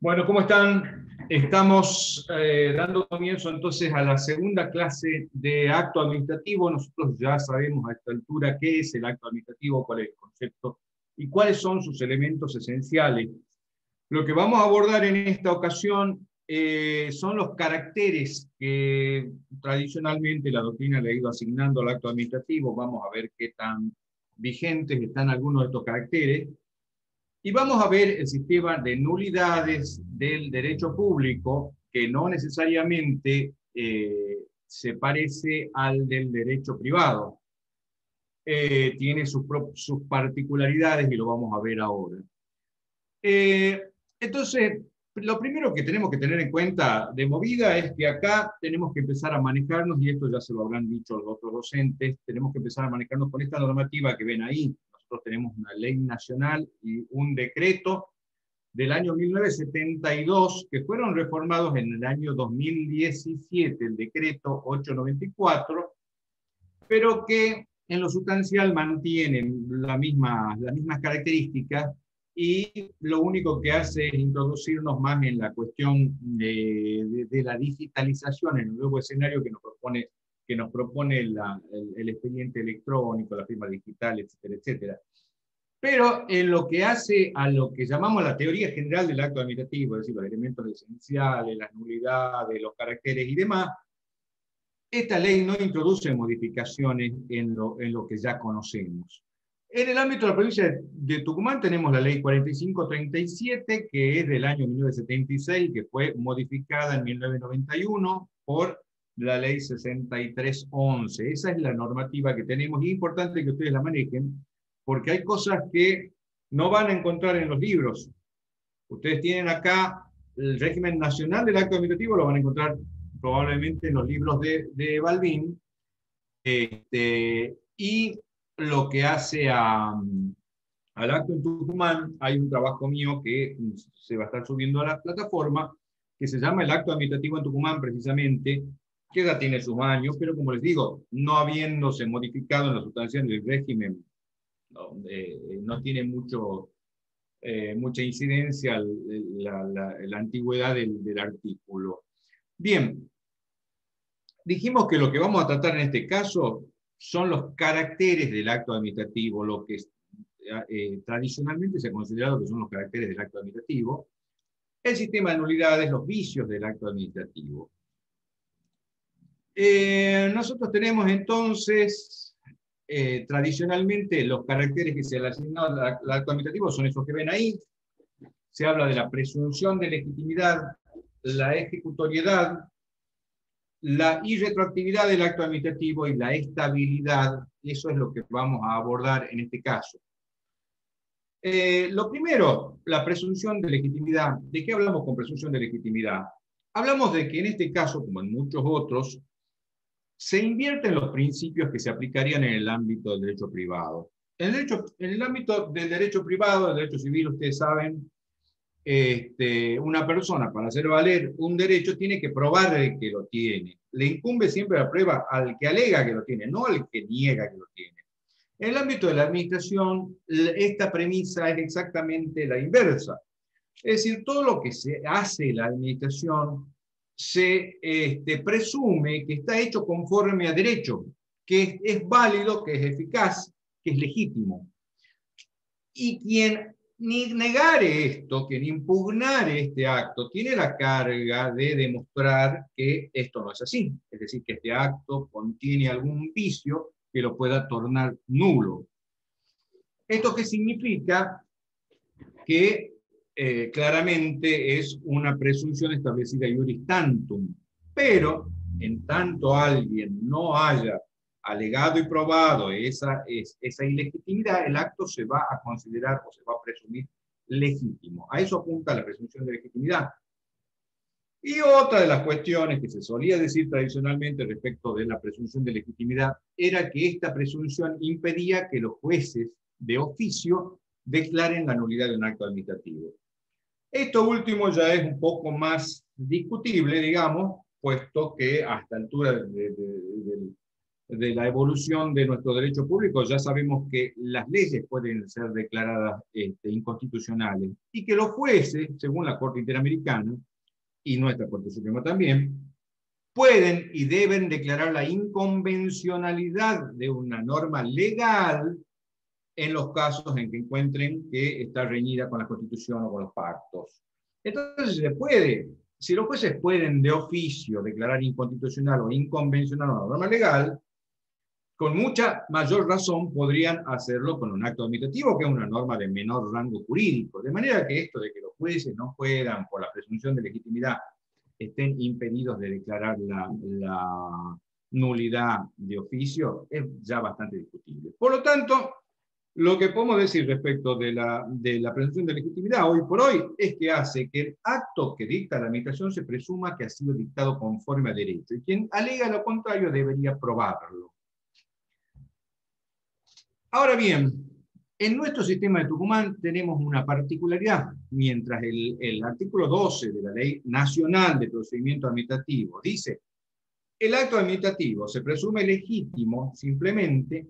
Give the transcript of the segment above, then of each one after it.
Bueno, ¿cómo están? Estamos dando comienzo entonces a la segunda clase de acto administrativo. Nosotros ya sabemos a esta altura qué es el acto administrativo, cuál es el concepto y cuáles son sus elementos esenciales. Lo que vamos a abordar en esta ocasión son los caracteres que tradicionalmente la doctrina le ha ido asignando al acto administrativo. Vamos a ver qué tan vigentes están algunos de estos caracteres. Y vamos a ver el sistema de nulidades del derecho público, que no necesariamente se parece al del derecho privado. Tiene sus particularidades y lo vamos a ver ahora. Entonces, lo primero que tenemos que tener en cuenta de movida es que acá tenemos que empezar a manejarnos, y esto ya se lo habrán dicho los otros docentes, tenemos que empezar a manejarnos con esta normativa que ven ahí. Nosotros tenemos una ley nacional y un decreto del año 1972, que fueron reformados en el año 2017, el decreto 894, pero que en lo sustancial mantienen las mismas características, y lo único que hace es introducirnos más en la cuestión de la digitalización en el nuevo escenario que nos propone el expediente electrónico, la firma digital, etcétera, etcétera. Pero en lo que hace a lo que llamamos la teoría general del acto administrativo, es decir, los elementos esenciales, las nulidades, los caracteres y demás, esta ley no introduce modificaciones en lo que ya conocemos. En el ámbito de la provincia de Tucumán tenemos la ley 4537, que es del año 1976, que fue modificada en 1991 por la ley 6311. Esa es la normativa que tenemos, y es importante que ustedes la manejen, porque hay cosas que no van a encontrar en los libros. Ustedes tienen acá el régimen nacional del acto administrativo, lo van a encontrar probablemente en los libros de Balbín, y lo que hace al acto en Tucumán, hay un trabajo mío que se va a estar subiendo a la plataforma, que se llama el acto administrativo en Tucumán, precisamente, que ya tiene sus años, pero como les digo, no habiéndose modificado en la sustancia del régimen, no tiene mucha incidencia la antigüedad del artículo. Bien, dijimos que lo que vamos a tratar en este caso son los caracteres del acto administrativo, lo que tradicionalmente se ha considerado que son los caracteres del acto administrativo, el sistema de nulidades, los vicios del acto administrativo. Nosotros tenemos entonces, tradicionalmente, los caracteres que se le han asignado al acto administrativo son esos que ven ahí. Se habla de la presunción de legitimidad, la ejecutoriedad, la irretroactividad del acto administrativo y la estabilidad. Eso es lo que vamos a abordar en este caso. Lo primero, la presunción de legitimidad. ¿De qué hablamos con presunción de legitimidad? Hablamos de que en este caso, como en muchos otros, se invierten los principios que se aplicarían en el ámbito del derecho privado. En el ámbito del derecho privado, del derecho civil, ustedes saben, una persona para hacer valer un derecho tiene que probar que lo tiene. Le incumbe siempre la prueba al que alega que lo tiene, no al que niega que lo tiene. En el ámbito de la administración, esta premisa es exactamente la inversa. Es decir, todo lo que se hace en la administración se presume que está hecho conforme a derecho, que es válido, que es eficaz, que es legítimo. Y quien ni negare esto, quien impugnare este acto, tiene la carga de demostrar que esto no es así. Es decir, que este acto contiene algún vicio que lo pueda tornar nulo. ¿Esto qué significa? Que claramente es una presunción establecida iuris tantum, pero en tanto alguien no haya alegado y probado esa ilegitimidad, el acto se va a considerar o se va a presumir legítimo. A eso apunta la presunción de legitimidad. Y otra de las cuestiones que se solía decir tradicionalmente respecto de la presunción de legitimidad era que esta presunción impedía que los jueces de oficio declaren la nulidad de un acto administrativo. Esto último ya es un poco más discutible, digamos, puesto que hasta la altura del de la evolución de nuestro derecho público, ya sabemos que las leyes pueden ser declaradas inconstitucionales y que los jueces, según la Corte Interamericana y nuestra Corte Suprema también, pueden y deben declarar la inconvencionalidad de una norma legal en los casos en que encuentren que está reñida con la Constitución o con los pactos. Entonces se puede, si los jueces pueden de oficio declarar inconstitucional o inconvencional una norma legal, con mucha mayor razón podrían hacerlo con un acto administrativo, que es una norma de menor rango jurídico. De manera que esto de que los jueces no puedan, por la presunción de legitimidad, estén impedidos de declarar la nulidad de oficio, es ya bastante discutible. Por lo tanto, lo que podemos decir respecto de la presunción de legitimidad hoy por hoy es que hace que el acto que dicta la administración se presuma que ha sido dictado conforme a derecho, y quien alega lo contrario debería probarlo. Ahora bien, en nuestro sistema de Tucumán tenemos una particularidad. Mientras el artículo 12 de la Ley Nacional de Procedimiento Administrativo dice el acto administrativo se presume legítimo simplemente,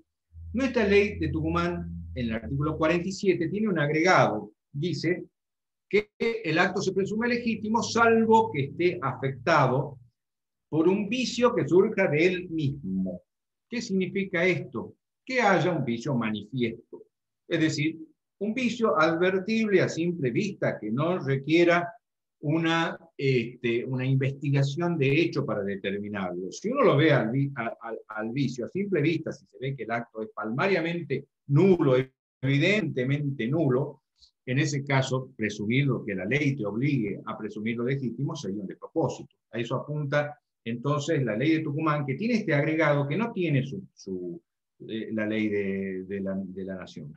nuestra Ley de Tucumán, en el artículo 47, tiene un agregado. Dice que el acto se presume legítimo salvo que esté afectado por un vicio que surja de él mismo. ¿Qué significa esto? Que haya un vicio manifiesto, es decir, un vicio advertible a simple vista, que no requiera una investigación de hecho para determinarlo. Si uno lo ve al vicio a simple vista, si se ve que el acto es palmariamente nulo, evidentemente nulo, en ese caso, presumirlo, que la ley te obligue a presumirlo legítimo, sería un despropósito. A eso apunta entonces la ley de Tucumán, que tiene este agregado que no tiene la ley de la Nación.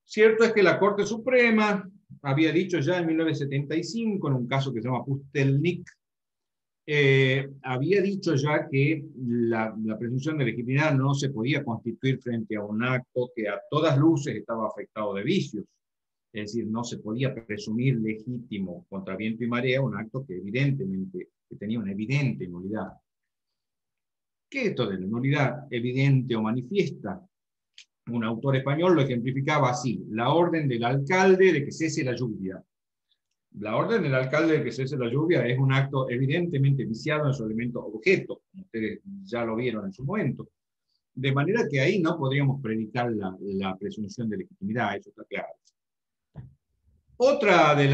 Cierto es que la Corte Suprema había dicho ya en 1975, en un caso que se llama Pustelnik, había dicho ya que la presunción de legitimidad no se podía constituir frente a un acto que a todas luces estaba afectado de vicios. Es decir, no se podía presumir legítimo contra viento y marea un acto que evidentemente que tenía una evidente nulidad. ¿Qué es esto de la nulidad evidente o manifiesta? Un autor español lo ejemplificaba así: la orden del alcalde de que cese la lluvia. La orden del alcalde de que cese la lluvia es un acto evidentemente viciado en su elemento objeto, como ustedes ya lo vieron en su momento. De manera que ahí no podríamos predicar la presunción de legitimidad, eso está claro. Otra de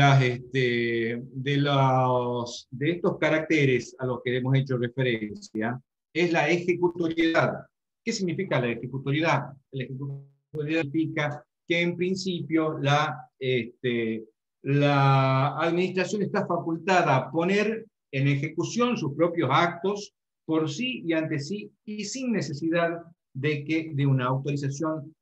estos caracteres a los que hemos hecho referencia es la ejecutoriedad. ¿Qué significa la ejecutoriedad? La ejecutoriedad significa que en principio la administración está facultada a poner en ejecución sus propios actos por sí y ante sí, y sin necesidad de una autorización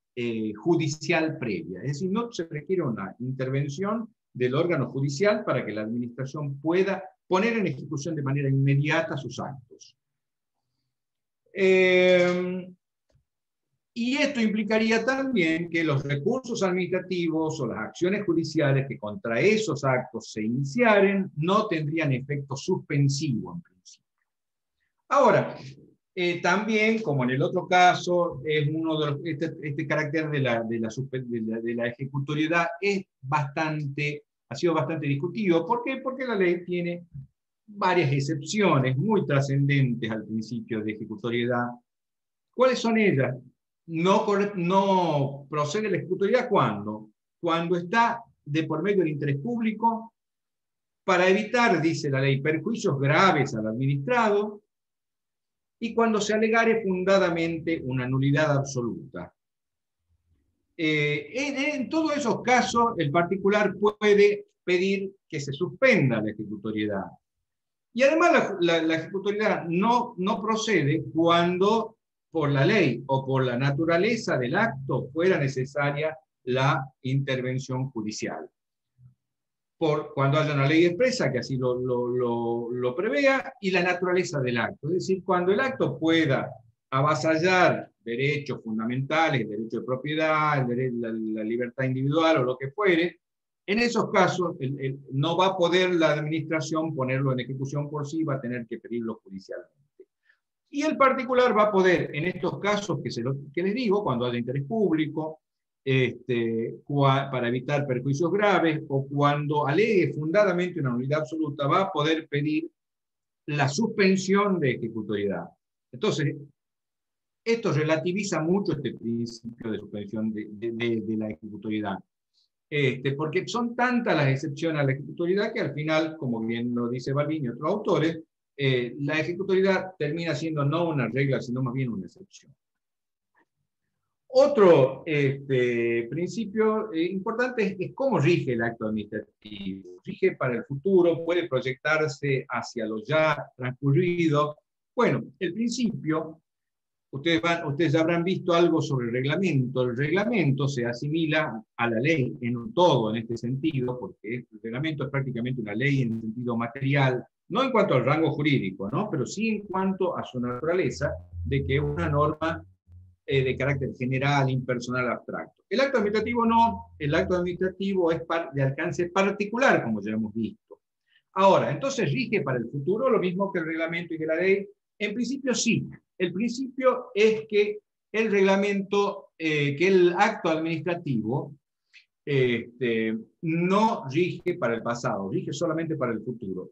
judicial previa. Es decir, no se requiere una intervención del órgano judicial para que la administración pueda poner en ejecución de manera inmediata sus actos. Y esto implicaría también que los recursos administrativos o las acciones judiciales que contra esos actos se iniciaren no tendrían efecto suspensivo en principio. Ahora, también, como en el otro caso, es uno de los, este carácter de la ejecutoriedad ha sido bastante discutido. ¿Por qué? Porque la ley tiene varias excepciones muy trascendentes al principio de ejecutoriedad. ¿Cuáles son ellas? No procede la ejecutoriedad ¿cuándo? Cuando está de por medio del interés público, para evitar, dice la ley, perjuicios graves al administrado, y cuando se alegare fundadamente una nulidad absoluta. En todos esos casos, el particular puede pedir que se suspenda la ejecutoriedad. Y además la ejecutoriedad no procede cuando por la ley o por la naturaleza del acto fuera necesaria la intervención judicial. Cuando haya una ley expresa que así lo prevea, y la naturaleza del acto. Es decir, cuando el acto pueda avasallar derechos fundamentales, el derecho de propiedad, la libertad individual o lo que fuere, en esos casos no va a poder la administración ponerlo en ejecución por sí, va a tener que pedirlo judicialmente. Y el particular va a poder, en estos casos que les digo, cuando haya interés público, para evitar perjuicios graves, o cuando alegue fundadamente una nulidad absoluta, va a poder pedir la suspensión de ejecutoriedad. Entonces, esto relativiza mucho este principio de suspensión de la ejecutoriedad. Porque son tantas las excepciones a la ejecutoriedad que al final, como bien lo dice Balbín y otros autores, la ejecutoriedad termina siendo no una regla, sino más bien una excepción. Otro principio importante es cómo rige el acto administrativo. Rige para el futuro, puede proyectarse hacia lo ya transcurrido. Bueno, el principio, ustedes ya habrán visto algo sobre el reglamento. El reglamento se asimila a la ley en todo, en este sentido, porque el reglamento es prácticamente una ley en el sentido material, no en cuanto al rango jurídico, ¿no? Pero sí en cuanto a su naturaleza, de que es una norma de carácter general, impersonal, abstracto. El acto administrativo no, el acto administrativo es de alcance particular, como ya hemos visto. Ahora, entonces rige para el futuro lo mismo que el reglamento y que la ley. En principio sí. El principio es que el reglamento, que el acto administrativo no rige para el pasado, rige solamente para el futuro.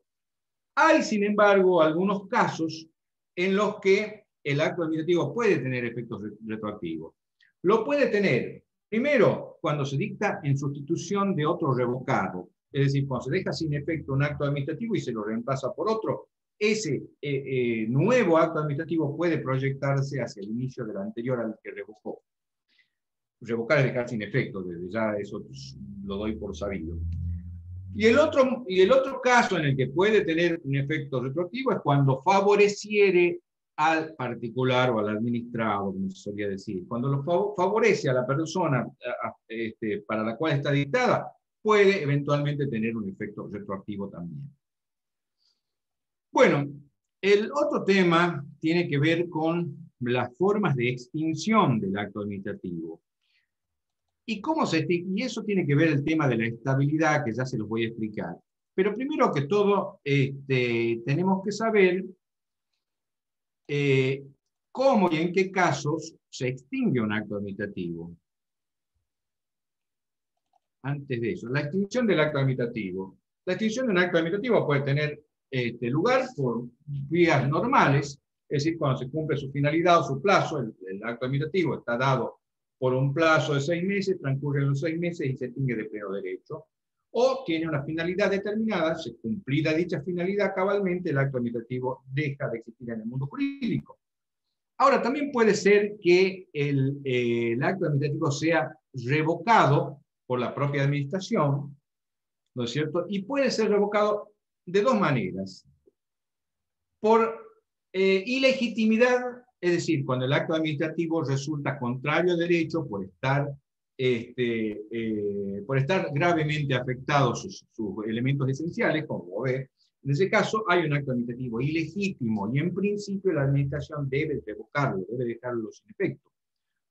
Hay, sin embargo, algunos casos en los que el acto administrativo puede tener efectos retroactivos. Lo puede tener, primero, cuando se dicta en sustitución de otro revocado, es decir, cuando se deja sin efecto un acto administrativo y se lo reemplaza por otro, ese nuevo acto administrativo puede proyectarse hacia el inicio del anterior al que revocó. Revocar es dejar sin efecto, desde ya eso lo doy por sabido. Y el otro caso en el que puede tener un efecto retroactivo es cuando favoreciere al particular o al administrado, como se solía decir. Cuando lo favorece a la persona para la cual está dictada, puede eventualmente tener un efecto retroactivo también. Bueno, el otro tema tiene que ver con las formas de extinción del acto administrativo. ¿Y cómo se extingue? Y eso tiene que ver el tema de la estabilidad, que ya se los voy a explicar. Pero primero que todo, tenemos que saber cómo y en qué casos se extingue un acto administrativo. Antes de eso, la extinción del acto administrativo. La extinción de un acto administrativo puede tener lugar por vías normales, es decir, cuando se cumple su finalidad o su plazo, el acto administrativo está dado por un plazo de 6 meses, transcurren los 6 meses y se extingue de pleno derecho. O tiene una finalidad determinada, se cumplida dicha finalidad cabalmente, el acto administrativo deja de existir en el mundo jurídico. Ahora, también puede ser que el acto administrativo sea revocado por la propia administración, ¿no es cierto? Y puede ser revocado de dos maneras. Por ilegitimidad, es decir, cuando el acto administrativo resulta contrario a derecho por estar gravemente afectados sus elementos esenciales, como ve. En ese caso, hay un acto administrativo ilegítimo y en principio la administración debe revocarlo, debe dejarlo sin efecto.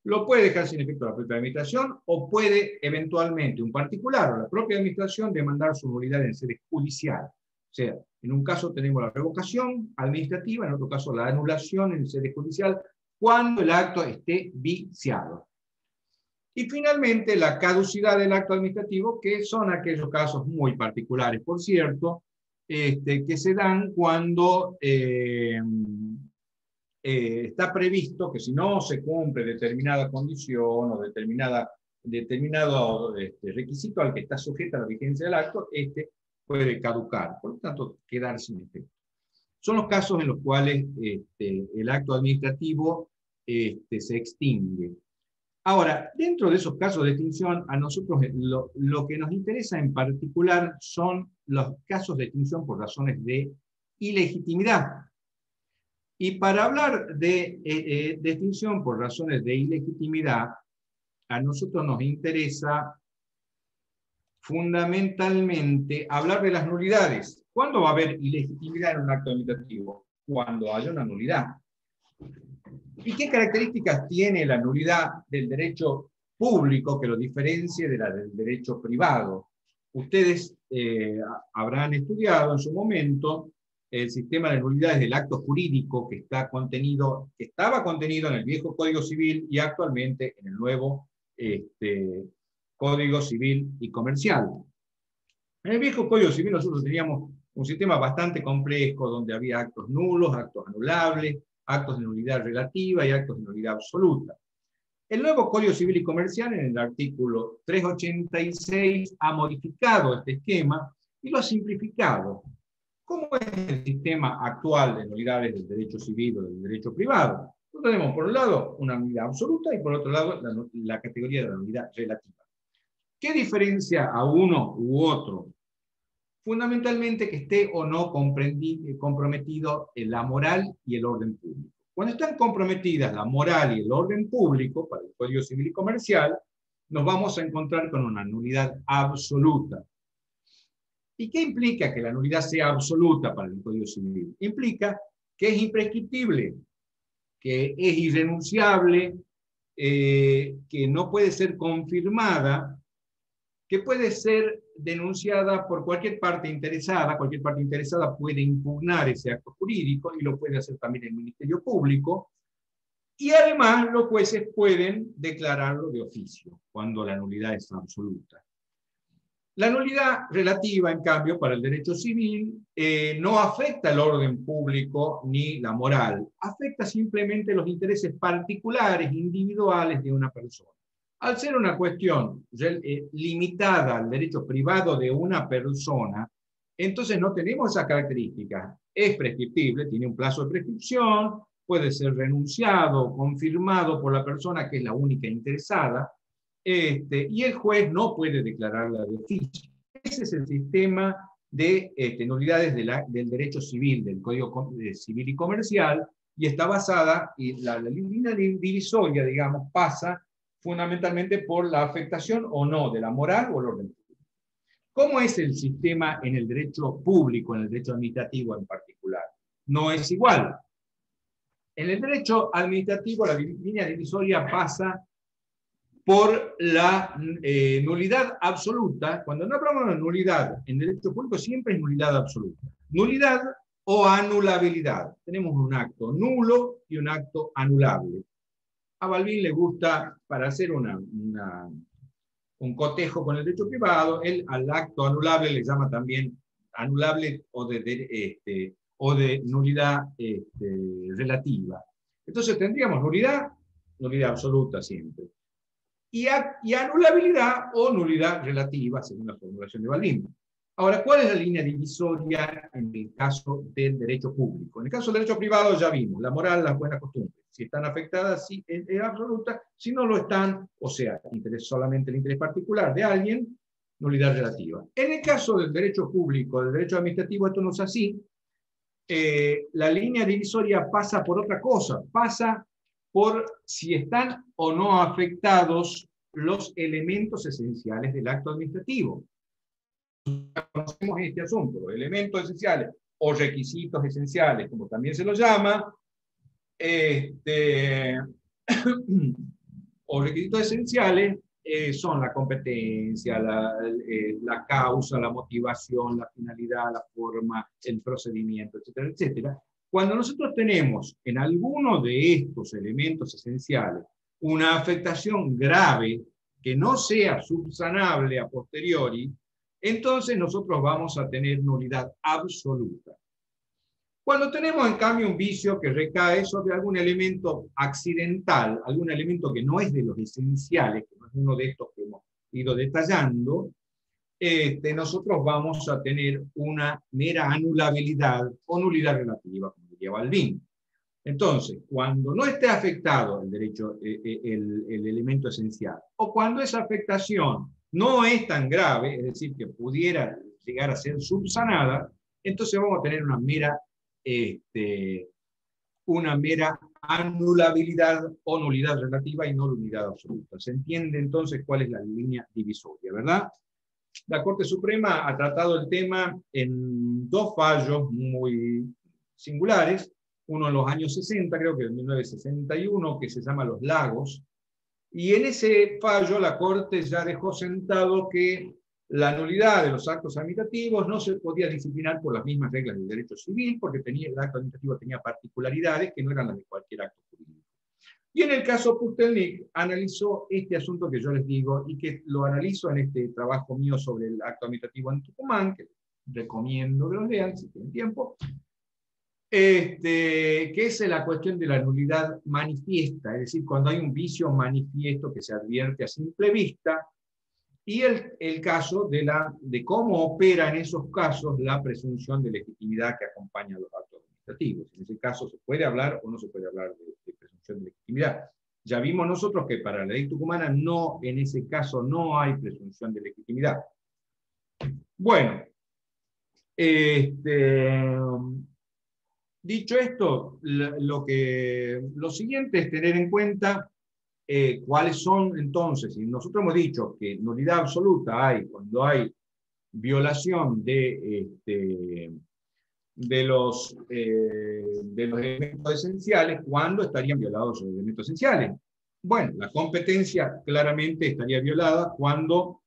Lo puede dejar sin efecto la propia administración o puede eventualmente un particular o la propia administración demandar su nulidad en sede judicial. O sea, en un caso tenemos la revocación administrativa, en otro caso la anulación en sede judicial, cuando el acto esté viciado. Y finalmente la caducidad del acto administrativo, que son aquellos casos muy particulares, por cierto, que se dan cuando está previsto que si no se cumple determinada condición o determinado requisito al que está sujeta la vigencia del acto, puede caducar, por lo tanto quedar sin efecto. Son los casos en los cuales el acto administrativo se extingue. Ahora, dentro de esos casos de extinción, a nosotros lo que nos interesa en particular son los casos de extinción por razones de ilegitimidad. Y para hablar de extinción por razones de ilegitimidad, a nosotros nos interesa fundamentalmente hablar de las nulidades. ¿Cuándo va a haber ilegitimidad en un acto administrativo? Cuando haya una nulidad. ¿Y qué características tiene la nulidad del derecho público que lo diferencie de la del derecho privado? Ustedes habrán estudiado en su momento el sistema de nulidades del acto jurídico que estaba contenido en el viejo Código Civil y actualmente en el nuevo Código Civil y Comercial. En el viejo Código Civil nosotros teníamos un sistema bastante complejo donde había actos nulos, actos anulables, actos de nulidad relativa y actos de nulidad absoluta. El nuevo Código Civil y Comercial, en el artículo 386, ha modificado este esquema y lo ha simplificado. ¿Cómo es el sistema actual de nulidades del derecho civil o del derecho privado? Tenemos por un lado una nulidad absoluta y por otro lado la categoría de la nulidad relativa. ¿Qué diferencia a uno u otro? Fundamentalmente que esté o no comprometido en la moral y el orden público. Cuando están comprometidas la moral y el orden público, para el Código Civil y Comercial, nos vamos a encontrar con una nulidad absoluta. ¿Y qué implica que la nulidad sea absoluta para el Código Civil? Implica que es imprescriptible, que es irrenunciable, que no puede ser confirmada, que puede ser denunciada por cualquier parte interesada puede impugnar ese acto jurídico y lo puede hacer también el Ministerio Público, y además los jueces pueden declararlo de oficio, cuando la nulidad es absoluta. La nulidad relativa, en cambio, para el derecho civil, no afecta el orden público ni la moral, afecta simplemente los intereses particulares, individuales de una persona. Al ser una cuestión limitada al derecho privado de una persona, entonces no tenemos esa característica. Es prescriptible, tiene un plazo de prescripción, puede ser renunciado, confirmado por la persona que es la única interesada, y el juez no puede declararla de oficio. Ese es el sistema de nulidades del derecho civil, del Código Civil y Comercial, y está basada, y la línea divisoria, digamos, pasa fundamentalmente por la afectación o no de la moral o el orden público. ¿Cómo es el sistema en el derecho público, en el derecho administrativo en particular? No es igual. En el derecho administrativo la línea divisoria pasa por la nulidad absoluta. Cuando no hablamos de nulidad en derecho público, siempre es nulidad absoluta. Nulidad o anulabilidad. Tenemos un acto nulo y un acto anulable. A Balbín le gusta, para hacer un cotejo con el derecho privado, él al acto anulable le llama también anulable o de nulidad relativa. Entonces tendríamos nulidad absoluta siempre. Y anulabilidad o nulidad relativa, según la formulación de Balbín. Ahora, ¿cuál es la línea divisoria en el caso del derecho público? En el caso del derecho privado ya vimos, la moral, las buenas costumbres. Si están afectadas, sí, es absoluta. Si no lo están, o sea, solamente el interés particular de alguien, nulidad relativa. En el caso del derecho público, del derecho administrativo, esto no es así. La línea divisoria pasa por otra cosa, pasa por si están o no afectados los elementos esenciales del acto administrativo. Conocemos este asunto, elementos esenciales o requisitos esenciales, como también se los llama, o requisitos esenciales son la competencia, la causa, la motivación, la finalidad, la forma, el procedimiento, etcétera, etcétera. Cuando nosotros tenemos en alguno de estos elementos esenciales una afectación grave que no sea subsanable a posteriori, entonces nosotros vamos a tener nulidad absoluta. Cuando tenemos, en cambio, un vicio que recae sobre algún elemento accidental, algún elemento que no es de los esenciales, que no es uno de estos que hemos ido detallando, nosotros vamos a tener una mera anulabilidad o nulidad relativa, como diría Balbín. Entonces, cuando no esté afectado el derecho, el elemento esencial, o cuando esa afectación no es tan grave, es decir, que pudiera llegar a ser subsanada, entonces vamos a tener una mera anulabilidad o nulidad relativa y no nulidad absoluta. ¿Se entiende entonces cuál es la línea divisoria, verdad? La Corte Suprema ha tratado el tema en dos fallos muy singulares, uno en los años 60, creo que en 1961, que se llama Los Lagos, y en ese fallo la Corte ya dejó sentado que La nulidad de los actos administrativos no se podía disciplinar por las mismas reglas del derecho civil, porque el acto administrativo tenía particularidades que no eran las de cualquier acto jurídico. Y en el caso Pustelnik analizó este asunto que yo les digo, y que lo analizo en este trabajo mío sobre el acto administrativo en Tucumán, que recomiendo que lo lean si tienen tiempo, que es la cuestión de la nulidad manifiesta, es decir, cuando hay un vicio manifiesto que se advierte a simple vista, y el caso de cómo opera en esos casos la presunción de legitimidad que acompaña a los actos administrativos. En ese caso se puede hablar o no se puede hablar de presunción de legitimidad. Ya vimos nosotros que para la ley tucumana no, en ese caso no hay presunción de legitimidad. Bueno, dicho esto, lo siguiente es tener en cuenta cuáles son entonces, y nosotros hemos dicho que nulidad absoluta hay cuando hay violación de los elementos esenciales, ¿cuándo estarían violados los elementos esenciales? Bueno, la competencia claramente estaría violada cuando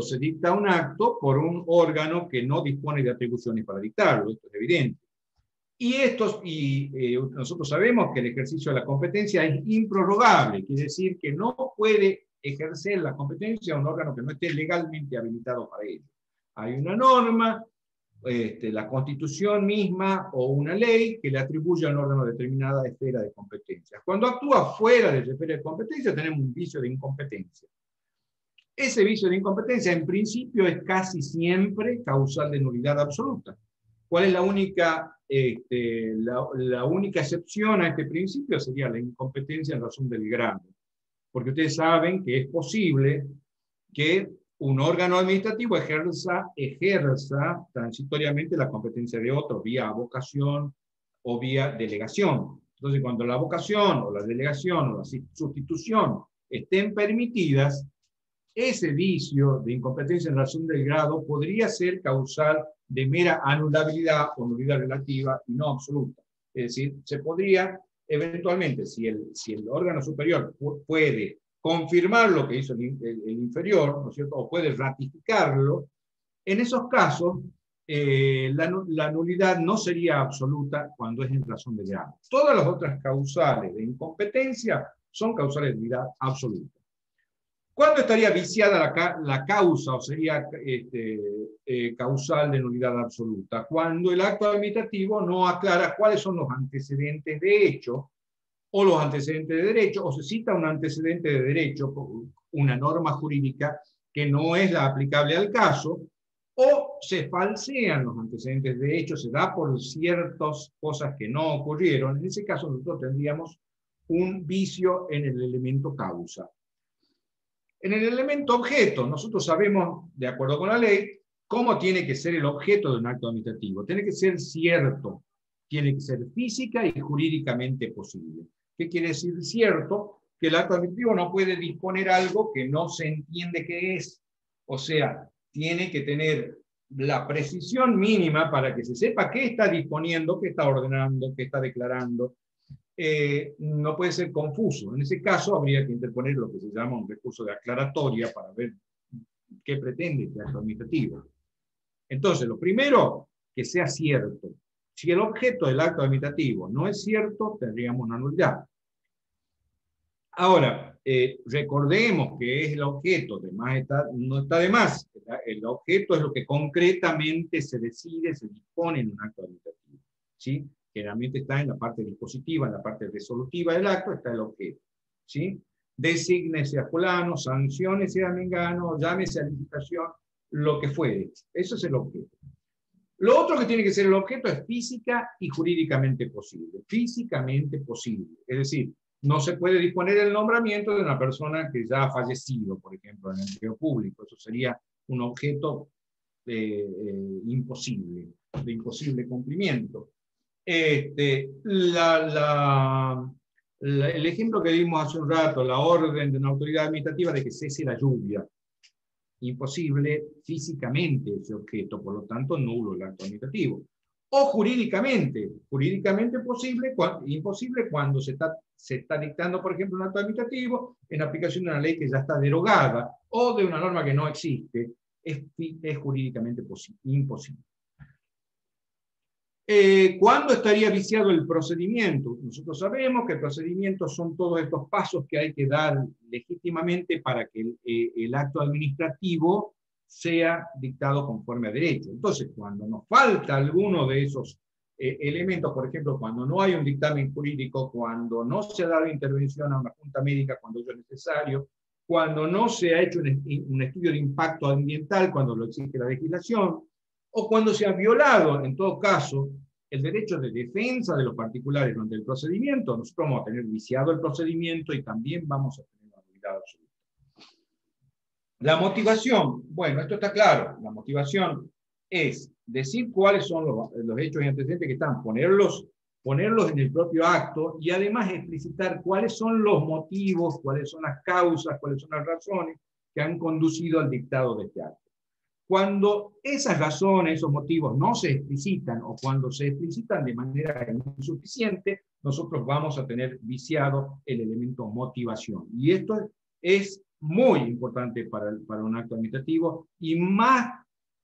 se dicta un acto por un órgano que no dispone de atribuciones para dictarlo, esto es evidente. Nosotros sabemos que el ejercicio de la competencia es improrrogable, quiere decir que no puede ejercer la competencia un órgano que no esté legalmente habilitado para ello. Hay una norma, la Constitución misma o una ley que le atribuye a un órgano determinada esfera de competencia. Cuando actúa fuera de esa esfera de competencia tenemos un vicio de incompetencia. Ese vicio de incompetencia en principio es casi siempre causal de nulidad absoluta. ¿Cuál es la única excepción a este principio? Sería la incompetencia en razón del grado. Porque ustedes saben que es posible que un órgano administrativo ejerza transitoriamente la competencia de otro, vía avocación o vía delegación. Entonces, cuando la avocación o la delegación o la sustitución estén permitidas, ese vicio de incompetencia en razón del grado podría ser causal de mera anulabilidad o nulidad relativa y no absoluta. Es decir, se podría eventualmente, si el órgano superior puede confirmar lo que hizo el inferior, ¿no es cierto?, o puede ratificarlo, en esos casos la nulidad no sería absoluta cuando es en razón del grado. Todas las otras causales de incompetencia son causales de nulidad absoluta. ¿Cuándo estaría viciada la causa o sería causal de nulidad absoluta? Cuando el acto administrativo no aclara cuáles son los antecedentes de hecho o los antecedentes de derecho, o se cita un antecedente de derecho, una norma jurídica que no es la aplicable al caso, o se falsean los antecedentes de hecho, se da por ciertas cosas que no ocurrieron. En ese caso nosotros tendríamos un vicio en el elemento causa. En el elemento objeto, nosotros sabemos, de acuerdo con la ley, cómo tiene que ser el objeto de un acto administrativo. Tiene que ser cierto, tiene que ser física y jurídicamente posible. ¿Qué quiere decir cierto? Que el acto administrativo no puede disponer algo que no se entiende qué es. O sea, tiene que tener la precisión mínima para que se sepa qué está disponiendo, qué está ordenando, qué está declarando. No puede ser confuso. En ese caso habría que interponer lo que se llama un recurso de aclaratoria para ver qué pretende este acto administrativo. Entonces, lo primero, que sea cierto. Si el objeto del acto administrativo no es cierto, tendríamos una nulidad. Ahora, recordemos que es el objeto, no está de más. El objeto es lo que concretamente se decide, se dispone en un acto administrativo. ¿Sí? Generalmente está en la parte dispositiva, en la parte resolutiva del acto, está el objeto. ¿Sí? Desígnese a fulano, sanciónese a mengano, llámese a licitación, lo que fuere. Eso es el objeto. Lo otro que tiene que ser el objeto es física y jurídicamente posible. Físicamente posible. Es decir, no se puede disponer el nombramiento de una persona que ya ha fallecido, por ejemplo, en el empleo público. Eso sería un objeto imposible, de imposible cumplimiento. El ejemplo que dimos hace un rato, la orden de una autoridad administrativa de que cese la lluvia. Imposible físicamente ese objeto, por lo tanto nulo el acto administrativo. o jurídicamente. Jurídicamente imposible cuando se está dictando, por ejemplo, un acto administrativo en aplicación de una ley que ya está derogada o de una norma que no existe. Es jurídicamente imposible. ¿Cuándo estaría viciado el procedimiento? Nosotros sabemos que el procedimiento son todos estos pasos que hay que dar legítimamente para que el acto administrativo sea dictado conforme a derecho. Entonces, cuando nos falta alguno de esos elementos, por ejemplo, cuando no hay un dictamen jurídico, cuando no se ha dado intervención a una junta médica cuando ello es necesario, cuando no se ha hecho un estudio de impacto ambiental cuando lo exige la legislación, o cuando se ha violado, en todo caso, el derecho de defensa de los particulares durante el procedimiento, nosotros vamos a tener viciado el procedimiento y también vamos a tener una nulidad absoluta. La motivación, bueno, esto está claro, la motivación es decir cuáles son los hechos y antecedentes que están, ponerlos en el propio acto y además explicitar cuáles son los motivos, cuáles son las causas, cuáles son las razones que han conducido al dictado de este acto. Cuando esas razones, esos motivos no se explicitan o cuando se explicitan de manera insuficiente, nosotros vamos a tener viciado el elemento motivación. Y esto es muy importante para un acto administrativo y más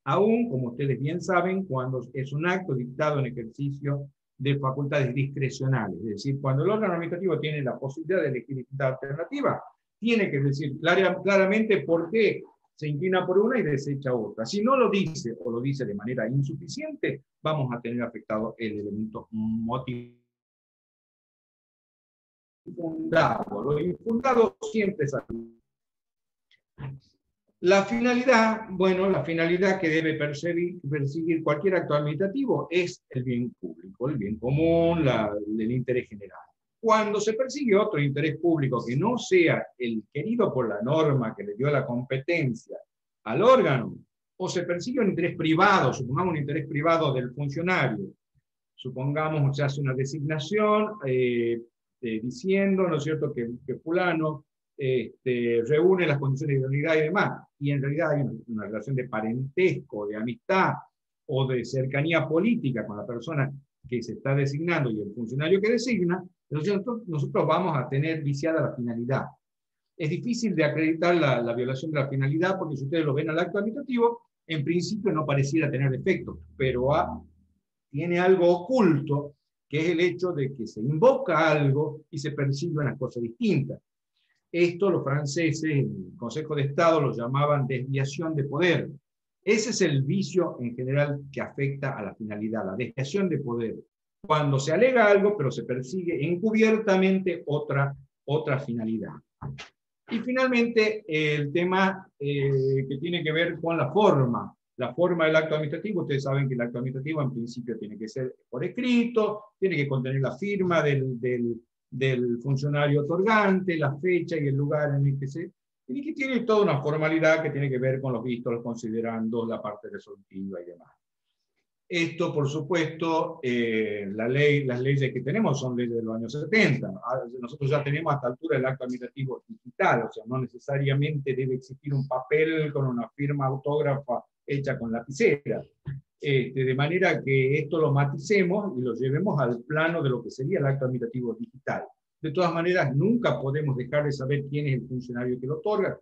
aún, como ustedes bien saben, cuando es un acto dictado en ejercicio de facultades discrecionales. Es decir, cuando el órgano administrativo tiene la posibilidad de elegir distintas alternativas, tiene que decir claramente por qué se inclina por una y desecha otra. Si no lo dice o lo dice de manera insuficiente, vamos a tener afectado el elemento motivo. Infundado. Lo infundado siempre es así. La finalidad, bueno, la finalidad que debe perseguir cualquier acto administrativo es el bien público, el bien común, el interés general. Cuando se persigue otro interés público que no sea el querido por la norma que le dio la competencia al órgano, o se persigue un interés privado, supongamos un interés privado del funcionario, supongamos se hace una designación diciendo, ¿no es cierto?, que fulano reúne las condiciones de idoneidad y demás, y en realidad hay una relación de parentesco, de amistad o de cercanía política con la persona que se está designando y el funcionario que designa, entonces nosotros vamos a tener viciada la finalidad. Es difícil de acreditar la violación de la finalidad porque si ustedes lo ven al acto administrativo, en principio no pareciera tener efecto, pero tiene algo oculto, que es el hecho de que se invoca algo y se persigue una cosa distinta. Esto los franceses, en el Consejo de Estado, lo llamaban desviación de poder. Ese es el vicio en general que afecta a la finalidad, la desviación de poder. Cuando se alega algo, pero se persigue encubiertamente otra finalidad. Y finalmente, el tema que tiene que ver con la forma del acto administrativo. Ustedes saben que el acto administrativo en principio tiene que ser por escrito, tiene que contener la firma del funcionario otorgante, la fecha y el lugar en el que se... Y que tiene toda una formalidad que tiene que ver con los vistos, los considerandos, la parte resolutiva y demás. Esto, por supuesto, las leyes que tenemos son leyes de los años 70. Nosotros ya tenemos a esta altura el acto administrativo digital, o sea, no necesariamente debe existir un papel con una firma autógrafa hecha con lapicera. De manera que esto lo maticemos y lo llevemos al plano de lo que sería el acto administrativo digital. De todas maneras, nunca podemos dejar de saber quién es el funcionario que lo otorga,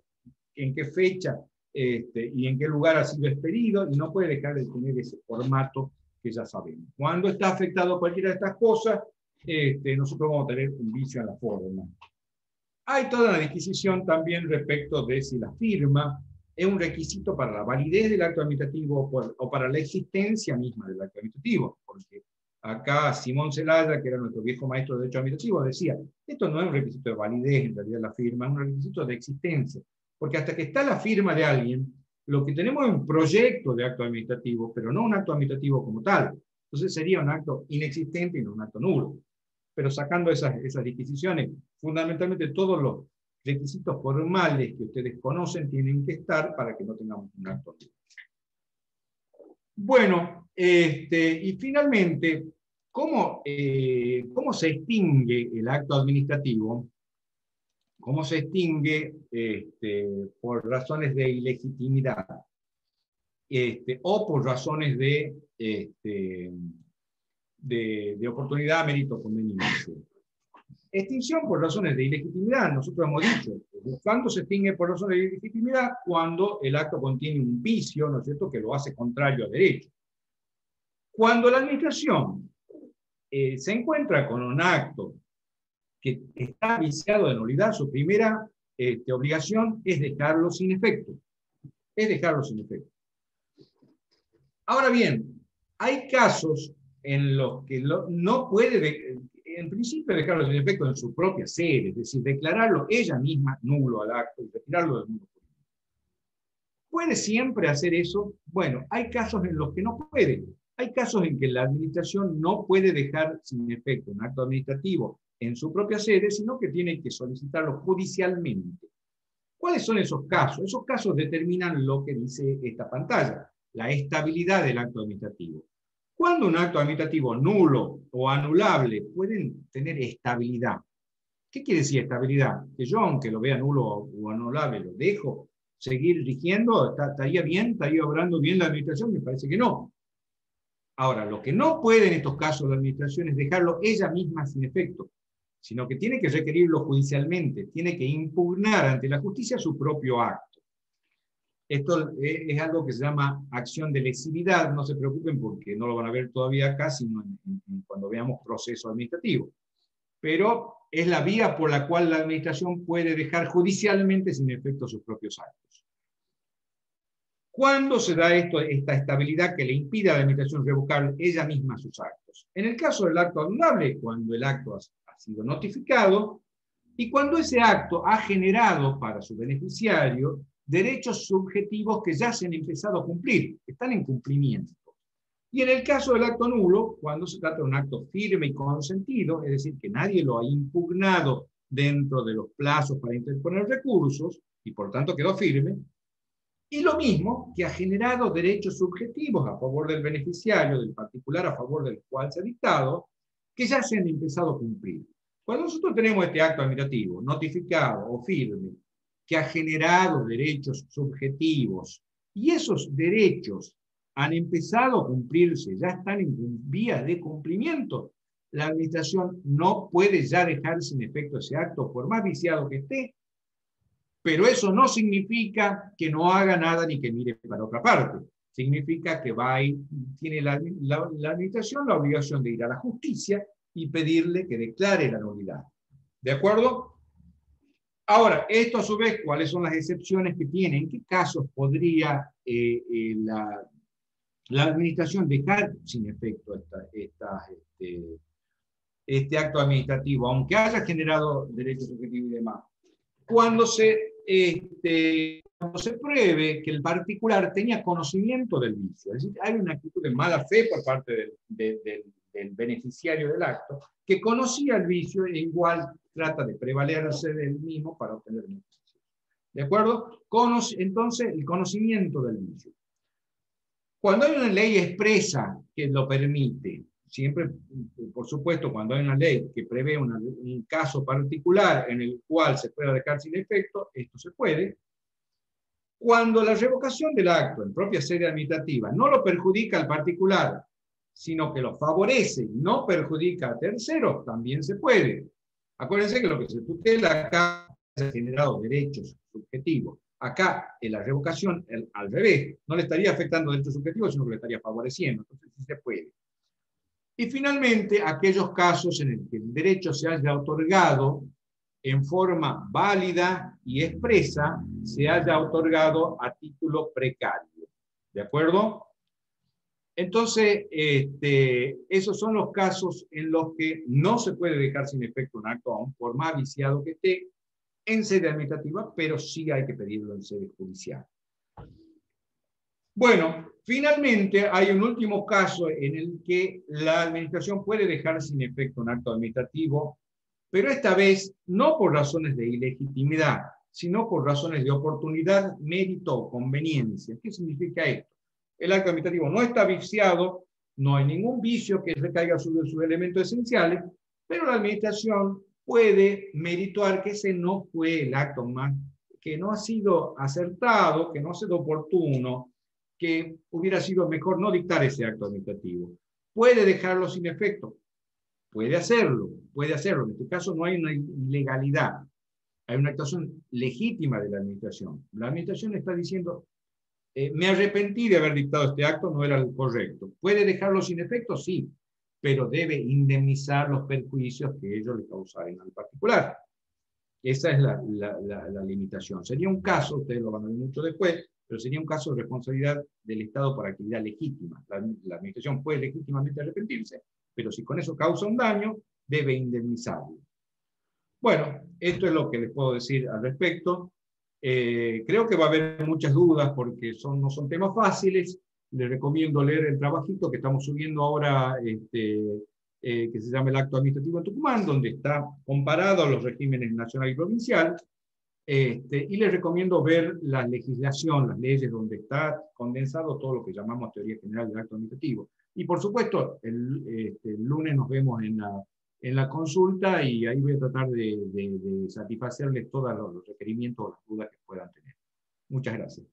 en qué fecha, y en qué lugar ha sido expedido, y no puede dejar de tener ese formato que ya sabemos. Cuando está afectado cualquiera de estas cosas, nosotros vamos a tener un vicio en la forma. Hay toda una disquisición también respecto de si la firma es un requisito para la validez del acto administrativo o para la existencia misma del acto administrativo, porque acá Simón Zelaya, que era nuestro viejo maestro de derecho administrativo, decía, esto no es un requisito de validez, en realidad la firma es un requisito de existencia. Porque hasta que está la firma de alguien, lo que tenemos es un proyecto de acto administrativo, pero no un acto administrativo como tal. Entonces sería un acto inexistente y no un acto nulo. Pero sacando esas disquisiciones, fundamentalmente todos los requisitos formales que ustedes conocen tienen que estar para que no tengamos un acto nulo. Bueno, y finalmente, ¿cómo se extingue el acto administrativo? ¿Cómo se extingue por razones de ilegitimidad o por razones de de oportunidad, mérito, conveniencia. Extinción por razones de ilegitimidad, nosotros hemos dicho, ¿cuándo se extingue por razones de ilegitimidad? Cuando el acto contiene un vicio, ¿no es cierto?, que lo hace contrario a derecho. Cuando la administración se encuentra con un acto que está viciado de nulidad, su primera obligación es dejarlo sin efecto. Es dejarlo sin efecto. Ahora bien, hay casos en los que no puede, en principio, dejarlo sin efecto en su propia sede, es decir, declararlo ella misma nulo al acto y retirarlo del mundo jurídico. ¿Puede siempre hacer eso? Bueno, hay casos en los que no puede. Hay casos en que la administración no puede dejar sin efecto un acto administrativo en su propia sede, sino que tiene que solicitarlo judicialmente. ¿Cuáles son esos casos? Esos casos determinan lo que dice esta pantalla, la estabilidad del acto administrativo. Cuando un acto administrativo nulo o anulable pueden tener estabilidad. ¿Qué quiere decir estabilidad? Que yo, aunque lo vea nulo o anulable, lo dejo seguir rigiendo, estaría bien, estaría obrando bien la administración, me parece que no. Ahora, lo que no puede en estos casos la administración es dejarlo ella misma sin efecto, sino que tiene que requerirlo judicialmente, tiene que impugnar ante la justicia su propio acto. Esto es algo que se llama acción de lesividad, no se preocupen porque no lo van a ver todavía acá, sino cuando veamos proceso administrativo. Pero es la vía por la cual la administración puede dejar judicialmente sin efecto sus propios actos. ¿Cuándo se da esta estabilidad que le impide a la administración revocar ella misma sus actos? En el caso del acto anulable, cuando el acto ha sido notificado y cuando ese acto ha generado para su beneficiario derechos subjetivos que ya se han empezado a cumplir, que están en cumplimiento. Y en el caso del acto nulo, cuando se trata de un acto firme y consentido, es decir, que nadie lo ha impugnado dentro de los plazos para interponer recursos, y por tanto quedó firme, y lo mismo que ha generado derechos subjetivos a favor del beneficiario, del particular a favor del cual se ha dictado, que ya se han empezado a cumplir. Cuando nosotros tenemos este acto administrativo, notificado o firme, que ha generado derechos subjetivos, y esos derechos han empezado a cumplirse, ya están en vía de cumplimiento, la administración no puede ya dejar sin efecto ese acto, por más viciado que esté, pero eso no significa que no haga nada ni que mire para otra parte. Significa que tiene la administración la obligación de ir a la justicia y pedirle que declare la nulidad. ¿De acuerdo? Ahora, esto a su vez, ¿cuáles son las excepciones que tiene? ¿En qué casos podría la administración dejar sin efecto este acto administrativo, aunque haya generado derechos subjetivos y demás? Cuando se pruebe que el particular tenía conocimiento del vicio, es decir, hay una actitud de mala fe por parte del beneficiario del acto, que conocía el vicio e igual trata de prevalerse del mismo para obtener beneficios. ¿De acuerdo? Entonces, el conocimiento del vicio. Cuando hay una ley expresa que lo permite, siempre, por supuesto, cuando hay una ley que prevé un caso particular en el cual se pueda dejar sin efecto, esto se puede. Cuando la revocación del acto en propia sede administrativa no lo perjudica al particular, sino que lo favorece y no perjudica a terceros, también se puede. Acuérdense que lo que se tutela acá ha generado derechos subjetivos. Acá, en la revocación, al revés, no le estaría afectando derechos subjetivos, sino que le estaría favoreciendo. Entonces, sí se puede. Y finalmente, aquellos casos en los que el derecho se haya otorgado en forma válida y expresa, se haya otorgado a título precario. ¿De acuerdo? Entonces, esos son los casos en los que no se puede dejar sin efecto un acto, aún por más viciado que esté, en sede administrativa, pero sí hay que pedirlo en sede judicial. Bueno, finalmente hay un último caso en el que la administración puede dejar sin efecto un acto administrativo, pero esta vez no por razones de ilegitimidad, sino por razones de oportunidad, mérito o conveniencia. ¿Qué significa esto? El acto administrativo no está viciado, no hay ningún vicio que recaiga sobre sus elementos esenciales, pero la administración puede merituar que ese no fue el acto más, que no ha sido acertado, que no ha sido oportuno, que hubiera sido mejor no dictar ese acto administrativo. ¿Puede dejarlo sin efecto? Puede hacerlo, puede hacerlo. En este caso no hay una ilegalidad, hay una actuación legítima de la administración. La administración está diciendo, me arrepentí de haber dictado este acto, no era el correcto. ¿Puede dejarlo sin efecto? Sí, pero debe indemnizar los perjuicios que ellos le causaron al particular. Esa es la limitación. Sería un caso, ustedes lo van a ver mucho después, pero sería un caso de responsabilidad del Estado por actividad legítima. La administración puede legítimamente arrepentirse, pero si con eso causa un daño, debe indemnizarlo. Bueno, esto es lo que les puedo decir al respecto. Creo que va a haber muchas dudas porque no son temas fáciles. Les recomiendo leer el trabajito que estamos subiendo ahora, que se llama el Acto Administrativo en Tucumán, donde está comparado a los regímenes nacional y provincial. Y les recomiendo ver la legislación, las leyes, donde está condensado todo lo que llamamos teoría general del acto administrativo. Y por supuesto, el lunes nos vemos en la consulta y ahí voy a tratar de satisfacerles todos los requerimientos o las dudas que puedan tener. Muchas gracias.